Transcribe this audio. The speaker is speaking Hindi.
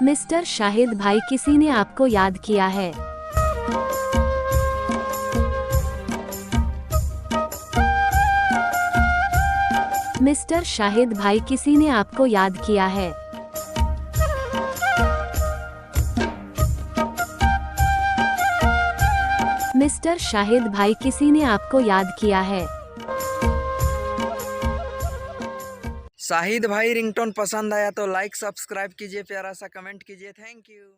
मिस्टर शाहिद भाई, किसी ने आपको याद किया है। मिस्टर शाहिद भाई, किसी ने आपको याद किया है। मिस्टर शाहिद भाई, किसी ने आपको याद किया है। शाहिद भाई, रिंगटोन पसंद आया तो लाइक सब्सक्राइब कीजिए, प्यारा सा कमेंट कीजिए। Thank you.